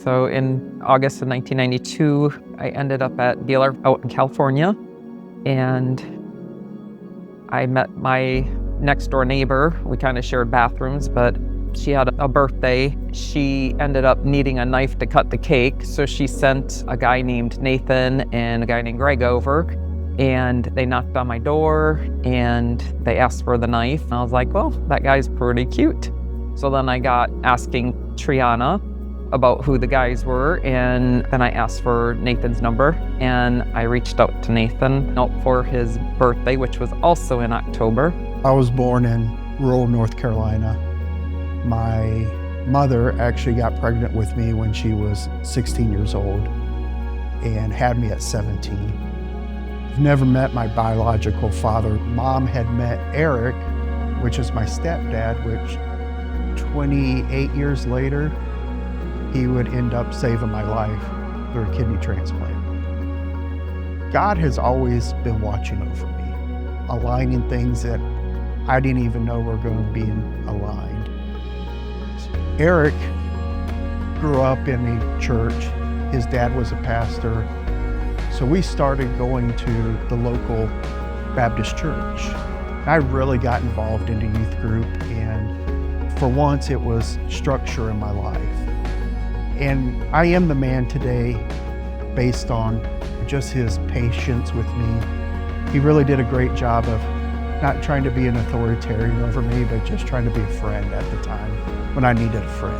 So in August of 1992, I ended up at Dealer out in California, and I met my next door neighbor. We kind of shared bathrooms, but she had a birthday. She ended up needing a knife to cut the cake, so she sent a guy named Nathan and a guy named Greg over, and they knocked on my door and they asked for the knife. And I was like, well, that guy's pretty cute. So then I got asking Triana about who the guys were, and then I asked for Nathan's number, and I reached out to Nathan for his birthday, which was also in October. I was born in rural North Carolina. My mother actually got pregnant with me when she was 16 years old and had me at 17. I've never met my biological father. Mom had met Eric, which is my stepdad, which 28 years later, he would end up saving my life through a kidney transplant. God has always been watching over me, aligning things that I didn't even know were going to be aligned. Eric grew up in a church. His dad was a pastor. So we started going to the local Baptist church. I really got involved in the youth group, and for once it was structure in my life. And I am the man today based on just his patience with me. He really did a great job of not trying to be an authoritarian over me, but just trying to be a friend at the time when I needed a friend.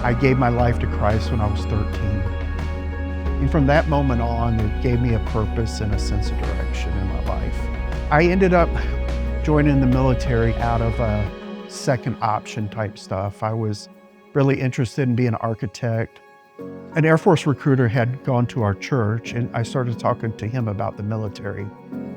I gave my life to Christ when I was 13. And from that moment on, it gave me a purpose and a sense of direction in my life. I ended up joining the military out of a second option type stuff. I was really interested in being an architect. An Air Force recruiter had gone to our church, and I started talking to him about the military.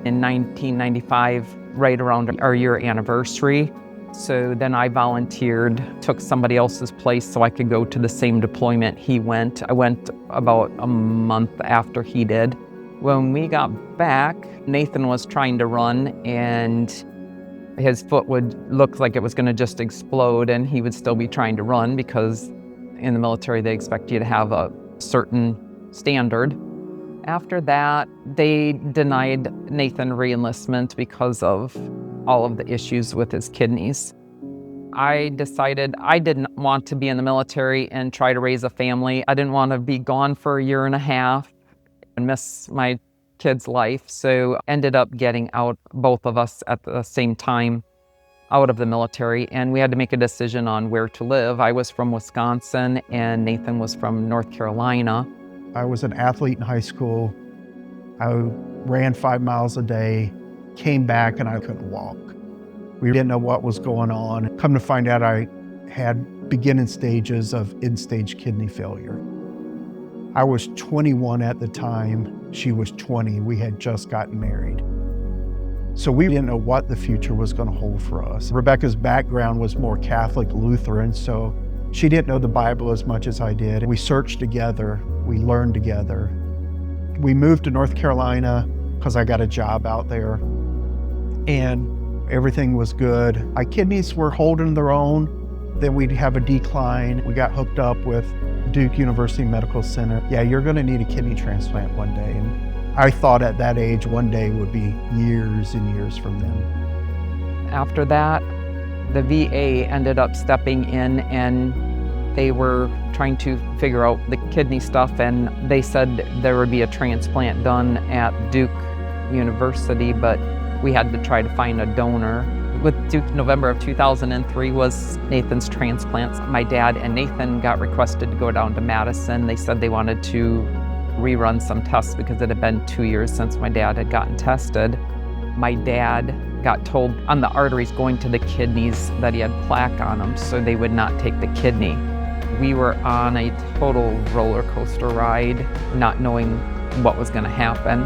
In 1995, right around our year anniversary, so then I volunteered, took somebody else's place so I could go to the same deployment he went. I went about a month after he did. When we got back, Nathan was trying to run, and his foot would look like it was going to just explode, and he would still be trying to run because in the military they expect you to have a certain standard. After that, they denied Nathan reenlistment because of all of the issues with his kidneys. I decided I didn't want to be in the military and try to raise a family. I didn't want to be gone for a year and a half and miss my kid's life, so ended up getting out, both of us at the same time, out of the military, and we had to make a decision on where to live. I was from Wisconsin and Nathan was from North Carolina. I was an athlete in high school. I ran 5 miles a day, came back, and I couldn't walk. We didn't know what was going on. Come to find out, I had beginning stages of end-stage kidney failure. I was 21 at the time. She was 20. We had just gotten married. So we didn't know what the future was going to hold for us. Rebecca's background was more Catholic Lutheran, so she didn't know the Bible as much as I did. We searched together. We learned together. We moved to North Carolina because I got a job out there, and everything was good. My kidneys were holding their own. Then we'd have a decline. We got hooked up with Duke University Medical Center. Yeah, you're going to need a kidney transplant one day. And I thought at that age, one day would be years and years from then. After that, the VA ended up stepping in, and they were trying to figure out the kidney stuff, and they said there would be a transplant done at Duke University, but we had to try to find a donor. With Duke, November of 2003 was Nathan's transplants. My dad and Nathan got requested to go down to Madison. They said they wanted to rerun some tests because it had been 2 years since my dad had gotten tested. My dad got told on the arteries going to the kidneys that he had plaque on them, so they would not take the kidney. We were on a total roller coaster ride, not knowing what was going to happen.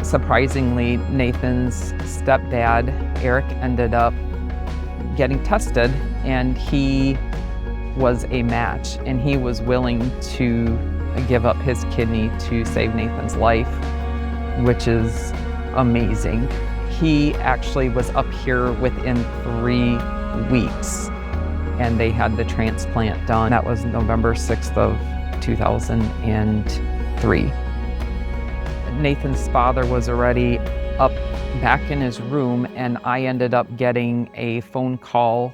Surprisingly, Nathan's stepdad, Eric, ended up getting tested, and he was a match, and he was willing to give up his kidney to save Nathan's life, which is amazing. He actually was up here within 3 weeks. and they had the transplant done. That was November 6th of 2003. Nathan's father was already up back in his room, and I ended up getting a phone call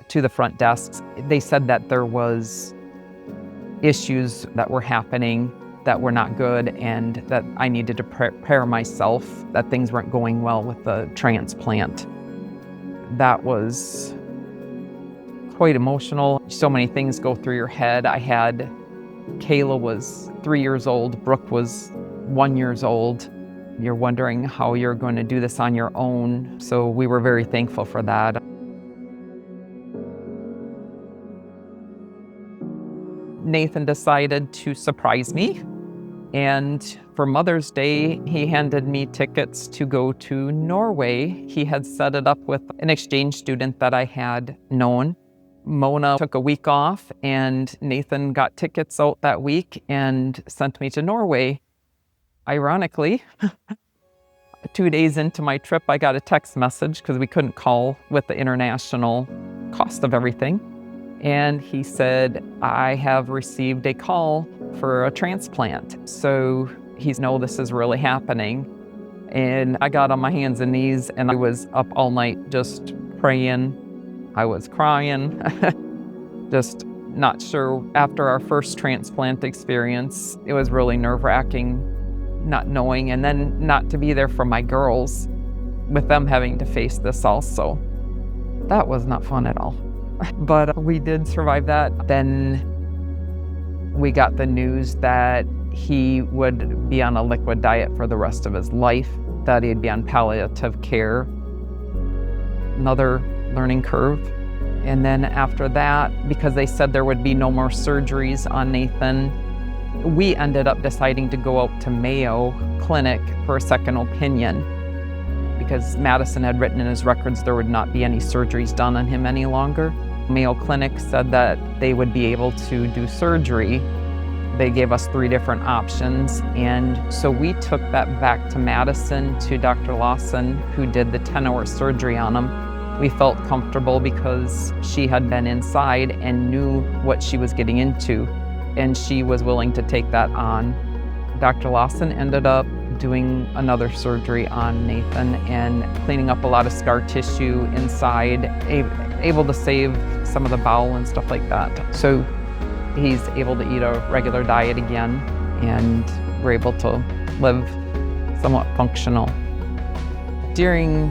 to the front desk. They said that there was issues that were happening that were not good, and that I needed to prepare myself, that things weren't going well with the transplant. That was quite emotional. So many things go through your head. Kayla was 3 years old, Brooke was 1 year old. You're wondering how you're going to do this on your own. So we were very thankful for that. Nathan decided to surprise me. And for Mother's Day, he handed me tickets to go to Norway. He had set it up with an exchange student that I had known. Mona took a week off, and Nathan got tickets out that week and sent me to Norway. Ironically, 2 days into my trip, I got a text message because we couldn't call with the international cost of everything. And he said, I have received a call for a transplant. So he's no, this is really happening. And I got on my hands and knees, and I was up all night just praying. I was crying, just not sure. After our first transplant experience, it was really nerve-wracking, not knowing, and then not to be there for my girls, with them having to face this also. That was not fun at all. But we did survive that. Then we got the news that he would be on a liquid diet for the rest of his life, that he'd be on palliative care. Another learning curve. And then after that, because they said there would be no more surgeries on Nathan, we ended up deciding to go out to Mayo Clinic for a second opinion, because Madison had written in his records there would not be any surgeries done on him any longer. Mayo Clinic said that they would be able to do surgery. They gave us 3 different options, and so we took that back to Madison, to Dr. Lawson, who did the 10-hour surgery on him. We felt comfortable because she had been inside and knew what she was getting into, and she was willing to take that on. Dr. Lawson ended up doing another surgery on Nathan and cleaning up a lot of scar tissue inside, able to save some of the bowel and stuff like that. So he's able to eat a regular diet again, and we're able to live somewhat functional. During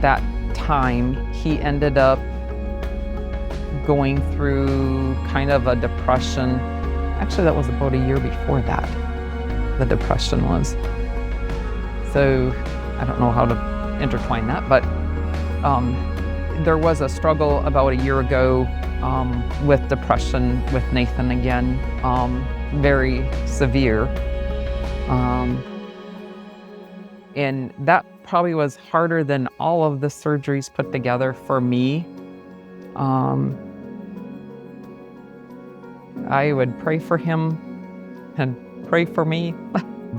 that time, he ended up going through kind of a depression. Actually, that was about a year before that, the depression was. So I don't know how to intertwine that, but there was a struggle about a year ago with depression with Nathan again, very severe. And that probably was harder than all of the surgeries put together for me. I would pray for him and pray for me.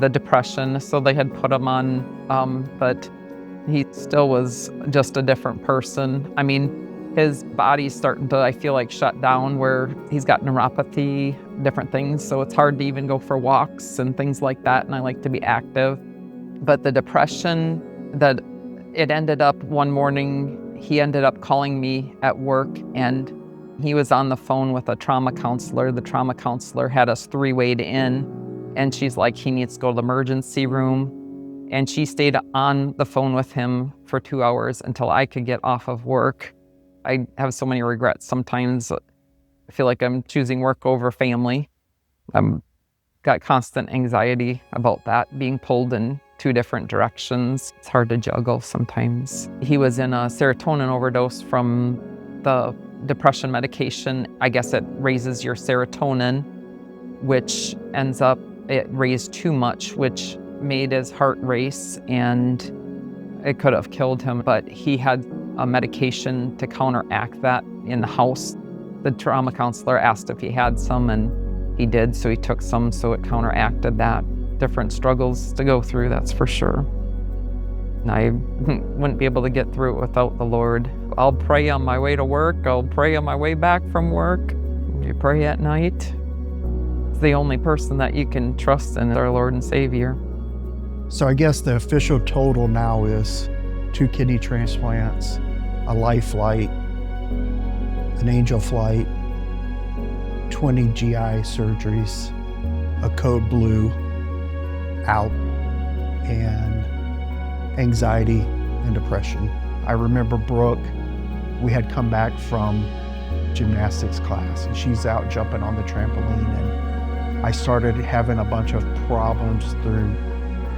The depression, so they had put him on, but he still was just a different person. I mean, his body's starting to, I feel like, shut down, where he's got neuropathy, different things, so it's hard to even go for walks and things like that, and I like to be active. But the depression, that it ended up one morning, he ended up calling me at work, and he was on the phone with a trauma counselor. The trauma counselor had us 3-wayed in, and she's like, he needs to go to the emergency room. And she stayed on the phone with him for 2 hours until I could get off of work. I have so many regrets. Sometimes I feel like I'm choosing work over family. I've got constant anxiety about that, being pulled in 2 different directions. It's hard to juggle sometimes. He was in a serotonin overdose from the depression medication. I guess it raises your serotonin, which ends up, it raised too much, which made his heart race, and it could have killed him. But he had a medication to counteract that in the house. The trauma counselor asked if he had some, and he did, so he took some, so it counteracted that. Different struggles to go through, that's for sure. And I wouldn't be able to get through it without the Lord. I'll pray on my way to work. I'll pray on my way back from work. You pray at night. It's the only person that you can trust in our Lord and Savior. So I guess the official total now is 2 kidney transplants, a life flight, an angel flight, 20 GI surgeries, a code blue out, and anxiety and depression. I remember Brooke, we had come back from gymnastics class and she's out jumping on the trampoline, and I started having a bunch of problems through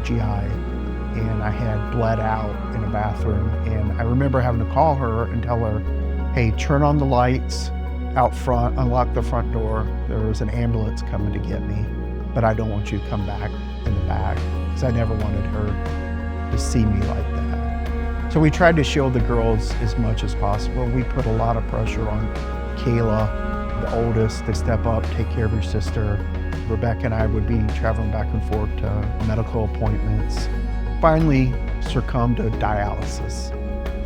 GI, and I had bled out in a bathroom, and I remember having to call her and tell her, hey, turn on the lights out front, unlock the front door. There was an ambulance coming to get me, but I don't want you to come back in the back, because I never wanted her to see me like that. So we tried to shield the girls as much as possible. We put a lot of pressure on Kayla, the oldest, to step up, take care of your sister. Rebecca and I would be traveling back and forth to medical appointments. Finally succumbed to dialysis,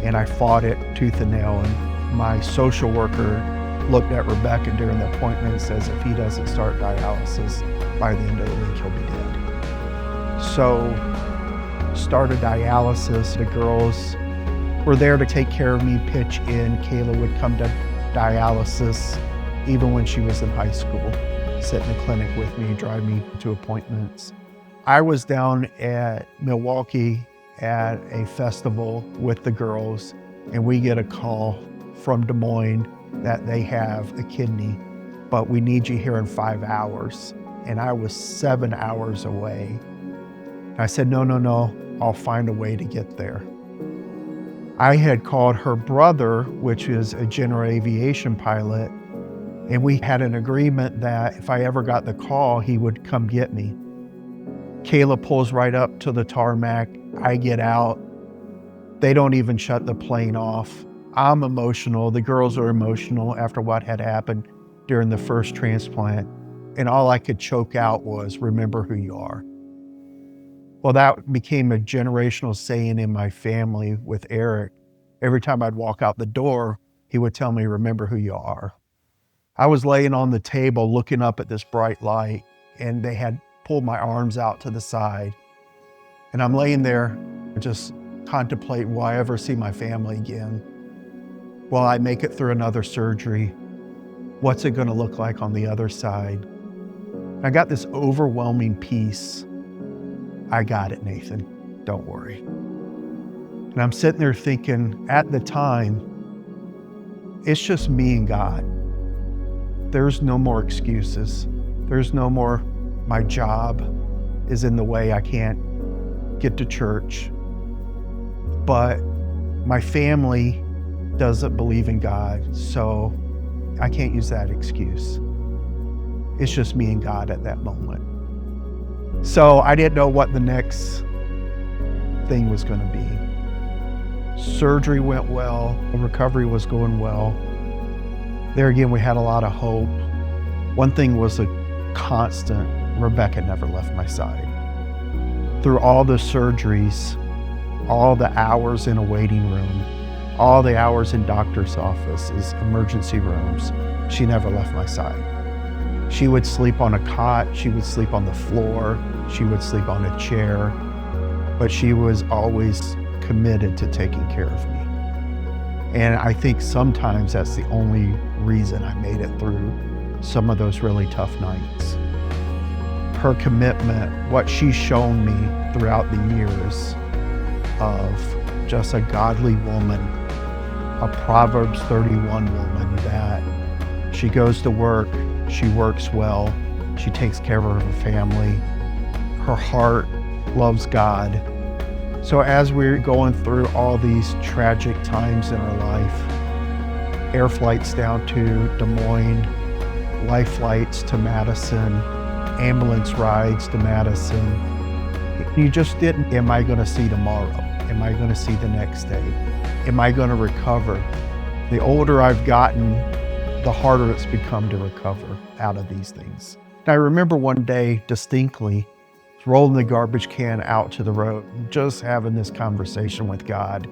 and I fought it tooth and nail. And my social worker looked at Rebecca during the appointment and says, if he doesn't start dialysis by the end of the week, he'll be dead. So started dialysis. The girls were there to take care of me, pitch in. Kayla would come to dialysis even when she was in high school, sit in the clinic with me, drive me to appointments. I was down at Milwaukee at a festival with the girls, and we get a call from Des Moines that they have a kidney, but we need you here in 5 hours. And I was 7 hours away. I said, no, I'll find a way to get there. I had called her brother, which is a general aviation pilot, and we had an agreement that if I ever got the call, he would come get me. Kayla pulls right up to the tarmac. I get out. They don't even shut the plane off. I'm emotional. The girls are emotional after what had happened during the first transplant. And all I could choke out was, remember who you are. Well, that became a generational saying in my family with Eric. Every time I'd walk out the door, he would tell me, remember who you are. I was laying on the table looking up at this bright light, and they had pulled my arms out to the side. And I'm laying there just contemplating, will I ever see my family again? Will I make it through another surgery? What's it going to look like on the other side? I got this overwhelming peace. I got it, Nathan. Don't worry. And I'm sitting there thinking, at the time, it's just me and God. There's no more excuses. There's no more, my job is in the way, I can't get to church. But my family doesn't believe in God, so I can't use that excuse. It's just me and God at that moment. So I didn't know what the next thing was going to be. Surgery went well, recovery was going well. There again, we had a lot of hope. One thing was a constant, Rebecca never left my side. Through all the surgeries, all the hours in a waiting room, all the hours in doctor's offices, emergency rooms, she never left my side. She would sleep on a cot, she would sleep on the floor, she would sleep on a chair, but she was always committed to taking care of me. And I think sometimes that's the only reason I made it through some of those really tough nights. Her commitment, what she's shown me throughout the years of just a godly woman, a Proverbs 31 woman that she goes to work, she works well, she takes care of her family, her heart loves God. So as we're going through all these tragic times in our life, air flights down to Des Moines, life flights to Madison, ambulance rides to Madison, you just didn't, am I going to see tomorrow? Am I going to see the next day? Am I going to recover? The older I've gotten, the harder it's become to recover out of these things. And I remember one day distinctly rolling the garbage can out to the road, just having this conversation with God.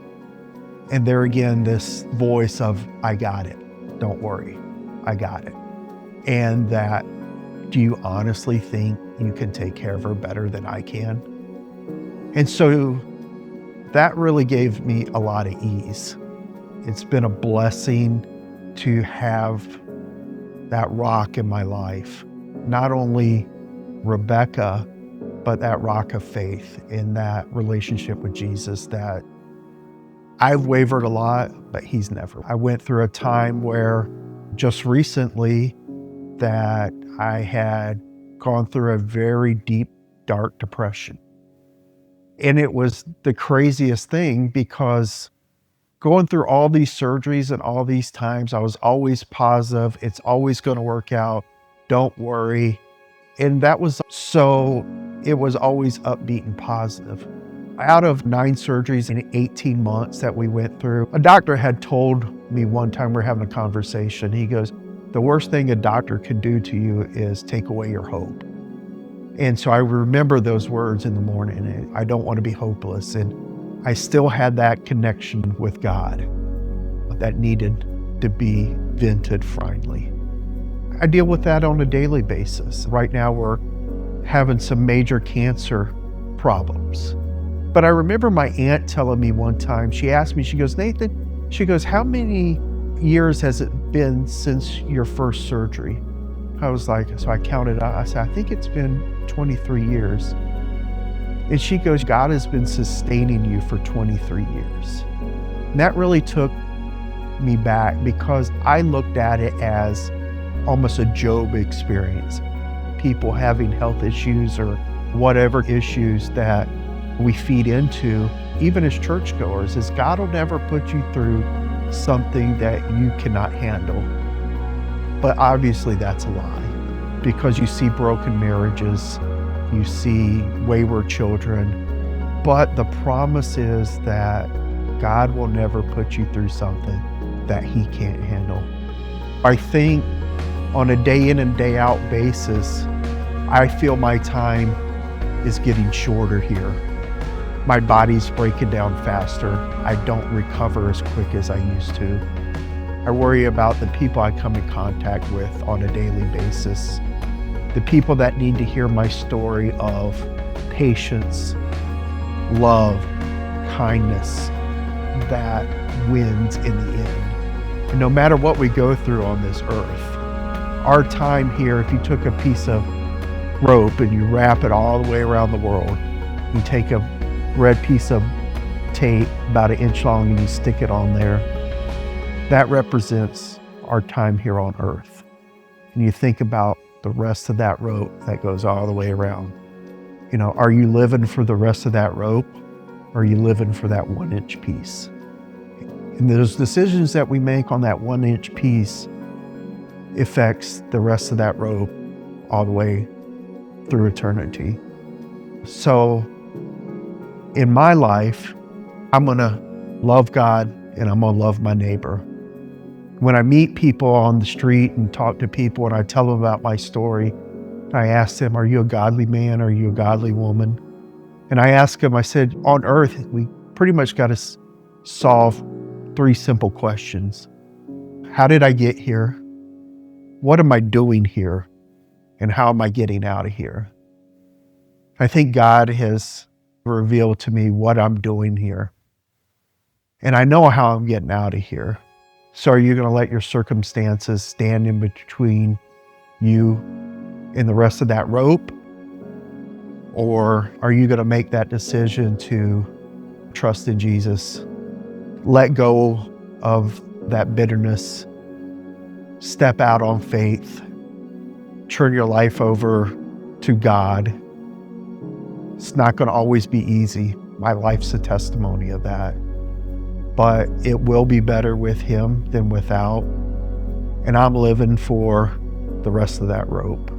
And there again, this voice of, I got it. Don't worry, I got it. And that, do you honestly think you can take care of her better than I can? And so that really gave me a lot of ease. It's been a blessing to have that rock in my life. Not only Rebecca, but that rock of faith in that relationship with Jesus that I've wavered a lot, but he's never. I went through a time where just recently that I had gone through a very deep, dark depression. And it was the craziest thing because going through all these surgeries and all these times, I was always positive. It's always going to work out. Don't worry. And it was always upbeat and positive. Out of 9 surgeries in 18 months that we went through, a doctor had told me one time, we're having a conversation, he goes, the worst thing a doctor can do to you is take away your hope. And so I remember those words in the morning, I don't want to be hopeless. And I still had that connection with God that needed to be vented finally. I deal with that on a daily basis. Right now we're having some major cancer problems. But I remember my aunt telling me one time, she asked me, she goes, Nathan, she goes, how many years has it been since your first surgery? I was like, so I counted out, I said, I think it's been 23 years. And she goes, God has been sustaining you for 23 years. And that really took me back because I looked at it as almost a Job experience. People having health issues or whatever issues that we feed into, even as churchgoers, is God will never put you through something that you cannot handle. But obviously that's a lie, because you see broken marriages, you see wayward children, but the promise is that God will never put you through something that he can't handle. I think on a day in and day out basis, I feel my time is getting shorter here. My body's breaking down faster. I don't recover as quick as I used to. I worry about the people I come in contact with on a daily basis. The people that need to hear my story of patience, love, kindness, that wins in the end. And no matter what we go through on this earth, our time here, if you took a piece of rope and you wrap it all the way around the world, you take a red piece of tape about 1 inch long and you stick it on there, that represents our time here on earth. And you think about the rest of that rope that goes all the way around. You know, are you living for the rest of that rope, or are you living for that 1 inch piece? And those decisions that we make on that 1 inch piece affects the rest of that rope all the way through eternity. So in my life, I'm gonna love God and I'm gonna love my neighbor. When I meet people on the street and talk to people and I tell them about my story, I ask them, are you a godly man? Are you a godly woman? And I ask them, I said, on earth, we pretty much got to solve 3 simple questions. How did I get here? What am I doing here? And how am I getting out of here? I think God has revealed to me what I'm doing here. And I know how I'm getting out of here. So are you going to let your circumstances stand in between you and the rest of that rope? Or are you going to make that decision to trust in Jesus, let go of that bitterness, step out on faith, turn your life over to God? It's not going to always be easy. My life's a testimony of that. But it will be better with him than without. And I'm living for the rest of that rope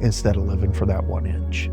instead of living for that 1 inch.